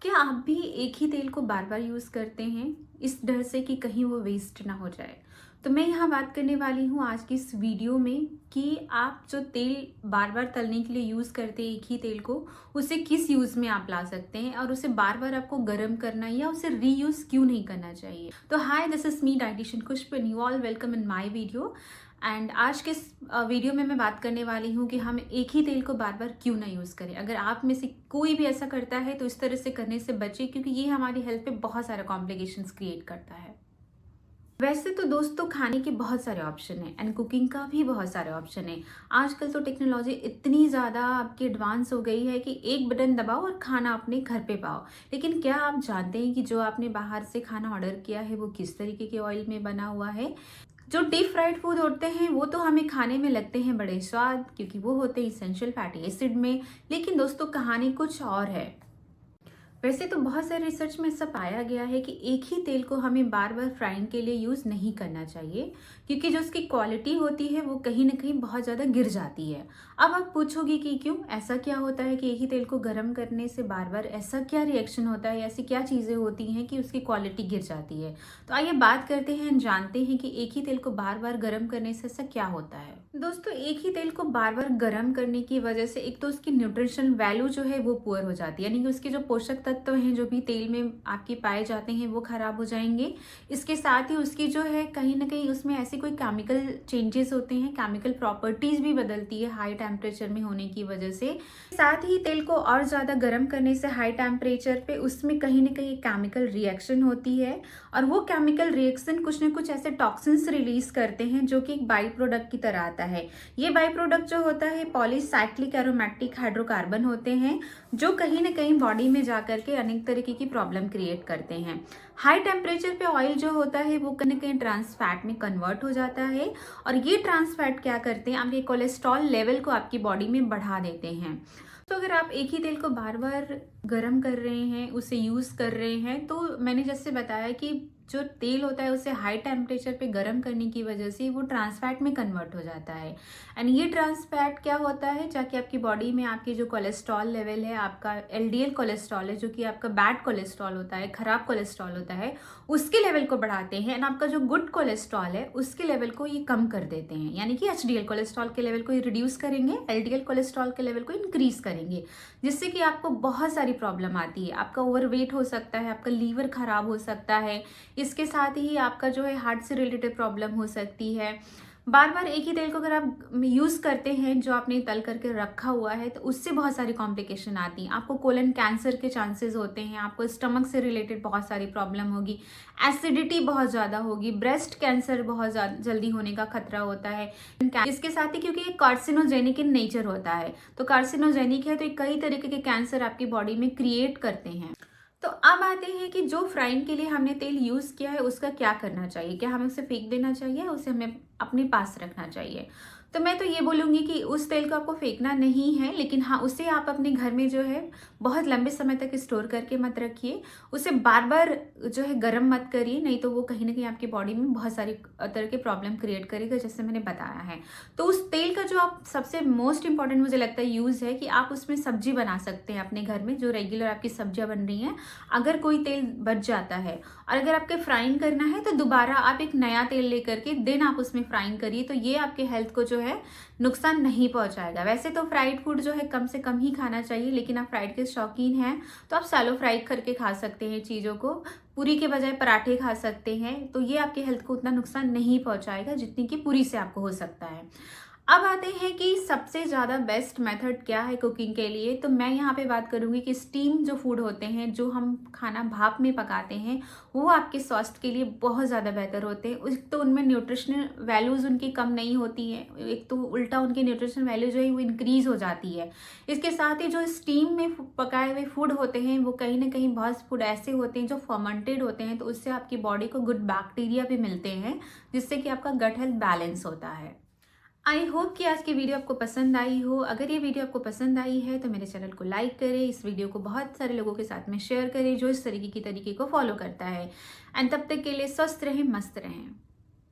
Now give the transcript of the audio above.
क्या आप भी एक ही तेल को बार बार यूज़ करते हैं इस डर से कि कहीं वो वेस्ट ना हो जाए? तो मैं यहाँ बात करने वाली हूँ आज की इस वीडियो में कि आप जो तेल बार बार तलने के लिए यूज़ करते हैं एक ही तेल को, उसे किस यूज़ में आप ला सकते हैं और उसे बार बार आपको गर्म करना या उसे रीयूज़ क्यों नहीं करना चाहिए। तो hi, this is me dietitian Khushboo and you all welcome in my video. And आज के इस वीडियो में मैं बात करने वाली हूँ कि हम एक ही तेल को बार बार क्यों ना यूज़ करें। अगर आप में से कोई भी ऐसा करता है तो इस तरह से करने से बचें, क्योंकि ये हमारी हेल्थ पे बहुत सारा कॉम्प्लिकेशंस क्रिएट करता है। वैसे तो दोस्तों, खाने के बहुत सारे ऑप्शन हैं एंड कुकिंग का भी बहुत सारे ऑप्शन है। आजकल तो टेक्नोलॉजी इतनी ज़्यादा आपकी एडवांस हो गई है कि एक बटन दबाओ और खाना अपने घर पे पाओ। लेकिन क्या आप जानते हैं कि जो आपने बाहर से खाना ऑर्डर किया है वो किस तरीके के ऑयल में बना हुआ है? जो डीप फ्राइड फूड होते हैं वो तो हमें खाने में लगते हैं बड़े स्वाद, क्योंकि वो होते हैं इसेंशियल फैटी एसिड में। लेकिन दोस्तों, कहानी कुछ और है। वैसे तो बहुत सारे रिसर्च में ऐसा पाया गया है कि एक ही तेल को हमें बार बार फ्राइंग के लिए यूज़ नहीं करना चाहिए, क्योंकि जो उसकी क्वालिटी होती है वो कहीं ना कहीं बहुत ज़्यादा गिर जाती है। अब आप पूछोगे कि क्यों, ऐसा क्या होता है कि एक ही तेल को गर्म करने से बार बार ऐसा क्या रिएक्शन होता है, ऐसी क्या चीज़ें होती हैं कि उसकी क्वालिटी गिर जाती है। तो आइए बात करते हैं, जानते हैं कि एक ही तेल को बार बार गर्म करने से ऐसा क्या होता है। दोस्तों, एक ही तेल को बार बार गर्म करने की वजह से एक तो उसकी न्यूट्रिशन वैल्यू जो है वो पुअर हो जाती है, यानी कि उसके जो पोषक तत्व हैं जो भी तेल में आपके पाए जाते हैं वो खराब हो जाएंगे। इसके साथ ही उसकी जो है कहीं ना कहीं उसमें ऐसे कोई केमिकल चेंजेस होते हैं, केमिकल प्रॉपर्टीज भी बदलती है हाई टेम्परेचर में होने की वजह से। साथ ही तेल को और ज्यादा गर्म करने से हाई टेम्परेचर पे उसमें कहीं ना कहीं केमिकल रिएक्शन होती है, और वो केमिकल रिएक्शन कुछ ना कुछ ऐसे टॉक्सिन्स रिलीज करते हैं जो कि एक बाई प्रोडक्ट की तरह आता है। ये बाई प्रोडक्ट जो होता है पॉलीसाइक्लिक एरोमेटिक हाइड्रोकार्बन होते हैं, जो कहीं ना कहीं बॉडी में जाकर के अनेक तरीके की प्रॉब्लम क्रिएट करते हैं। हाई टेम्परेचर पे ऑयल जो होता है वो कहीं ना कहीं ट्रांस फैट में कन्वर्ट हो जाता है, और ये ट्रांस फैट क्या करते हैं, आपके कोलेस्ट्रॉल लेवल को आपकी बॉडी में बढ़ा देते हैं। तो अगर आप एक ही तेल को बार बार गर्म कर रहे हैं, उसे यूज़ कर रहे हैं, तो मैंने जैसे बताया कि जो तेल होता है उसे हाई टेम्परेचर पे गर्म करने की वजह से वो ट्रांस फैट में कन्वर्ट हो जाता है। एंड ये ट्रांस फैट क्या होता है, जाके आपकी बॉडी में आपकी जो कोलेस्ट्रॉल लेवल है, आपका एलडीएल कोलेस्ट्रॉल है जो कि आपका बैड कोलेस्ट्रॉल होता है, खराब कोलेस्ट्रॉल होता है, उसके लेवल को बढ़ाते हैं। एंड आपका जो गुड कोलेस्ट्रॉल है उसके लेवल को ये कम कर देते हैं, यानी कि एचडीएल कोलेस्ट्रॉल के लेवल को ये रिड्यूस करेंगे, एलडीएल कोलेस्ट्रॉल के लेवल को इंक्रीज करेंगे, जिससे कि आपको बहुत सारी प्रॉब्लम आती है। आपका ओवरवेट हो सकता है, आपका लीवर खराब हो सकता है, इसके साथ ही आपका जो है हार्ट से रिलेटेड प्रॉब्लम हो सकती है। बार बार एक ही तेल को अगर आप यूज़ करते हैं जो आपने तल करके रखा हुआ है, तो उससे बहुत सारी कॉम्प्लिकेशन आती हैं। आपको कोलन कैंसर के चांसेस होते हैं, आपको स्टमक से रिलेटेड बहुत सारी प्रॉब्लम होगी, एसिडिटी बहुत ज़्यादा होगी, ब्रेस्ट कैंसर बहुत जल्दी होने का खतरा होता है। इसके साथ ही क्योंकि ये कार्सिनोजेनिक इन नेचर होता है, तो कार्सिनोजेनिक है तो ये कई तरीके के कैंसर आपकी बॉडी में क्रिएट करते हैं। तो अब आते हैं कि जो फ्राइंग के लिए हमने तेल यूज़ किया है उसका क्या करना चाहिए। क्या हमें उसे फेंक देना चाहिए, उसे हमें अपने पास रखना चाहिए? तो मैं तो ये बोलूँगी कि उस तेल को आपको फेंकना नहीं है, लेकिन हाँ, उसे आप अपने घर में जो है बहुत लंबे समय तक स्टोर करके मत रखिए। उसे बार बार जो है गर्म मत करिए, नहीं तो वो कहीं ना कहीं आपकी बॉडी में बहुत सारी तरह के प्रॉब्लम क्रिएट करेगा, जैसे मैंने बताया है। तो उस तेल का जो आप सबसे मोस्ट इंपॉर्टेंट मुझे लगता है यूज़ है कि आप उसमें सब्जी बना सकते हैं अपने घर में, जो रेगुलर आपकी सब्जियां बन रही हैं। अगर कोई तेल बच जाता है और अगर आपके फ्राइंग करना है तो दोबारा आप एक नया तेल लेकर के देन आप उसमें फ्राइंग करिए, तो ये आपके हेल्थ को जो है नुकसान नहीं पहुंचाएगा। वैसे तो फ्राइड फूड जो है कम से कम ही खाना चाहिए, लेकिन आप फ्राइड के शौकीन हैं तो आप सैलो फ्राई करके खा सकते हैं चीज़ों को, पूरी के बजाय पराठे खा सकते हैं, तो ये आपके हेल्थ को उतना नुकसान नहीं पहुंचाएगा जितनी कि पूरी से आपको हो सकता है। अब आते हैं कि सबसे ज़्यादा बेस्ट मेथड क्या है कुकिंग के लिए। तो मैं यहाँ पे बात करूँगी कि स्टीम जो फूड होते हैं, जो हम खाना भाप में पकाते हैं, वो आपके स्वास्थ्य के लिए बहुत ज़्यादा बेहतर होते हैं। एक तो उनमें न्यूट्रिशनल वैल्यूज़ उनकी कम नहीं होती हैं, एक तो उल्टा उनकी न्यूट्रिशनल वैल्यू जो है वो इंक्रीज हो जाती है। इसके साथ ही जो स्टीम में पकाए हुए फूड होते हैं वो कहीं ना कहीं बहुत फूड ऐसे होते हैं जो फर्मेंटेड होते हैं, तो उससे आपकी बॉडी को गुड बैक्टीरिया भी मिलते हैं, जिससे कि आपका गट हेल्थ बैलेंस होता है। आई होप कि आज की वीडियो आपको पसंद आई हो। अगर ये वीडियो आपको पसंद आई है तो मेरे चैनल को लाइक करें, इस वीडियो को बहुत सारे लोगों के साथ में शेयर करें जो इस तरीके को फॉलो करता है। एंड तब तक के लिए स्वस्थ रहें, मस्त रहें।